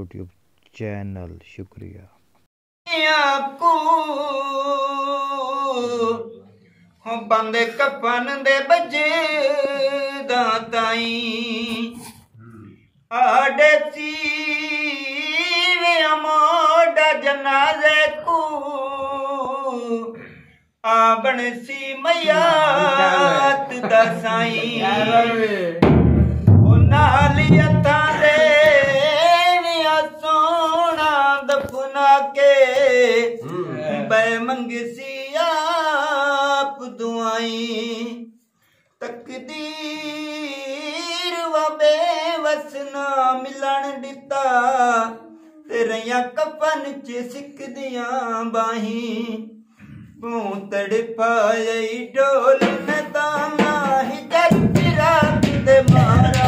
YouTube channel. शुक्रिया। बंदे कफन दे बजे दाताई आडे सीवे मोड़ा जनाजे को आबन सी मयात दसाई नालियता दे सोना दफना के बे मंगसी आप दुआई तकदीर व बेवस ना मिलन दिता तेरिया कफन च सिक दिया बाही तू तड़पाई डोल न दाना ही जरा दे मारा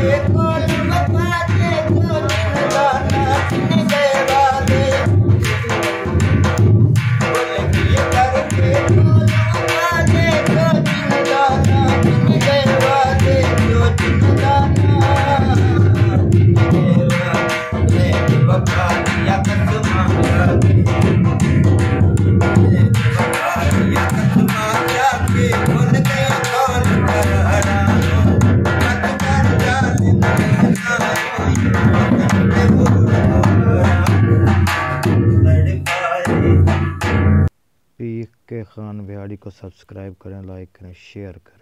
के कोल वफा दे जो जिंदाना जिन गए वादे बोल किए करके कोल वफा दे जो जिंदाना जिन गए वादे जो जिंदाना जिन गए वादे वफा दिया कसमा जाके वफा दिया कसमा जाके बोल गया कौन कराना PK खान बिहारी को सब्सक्राइब करें, लाइक करें, शेयर करें।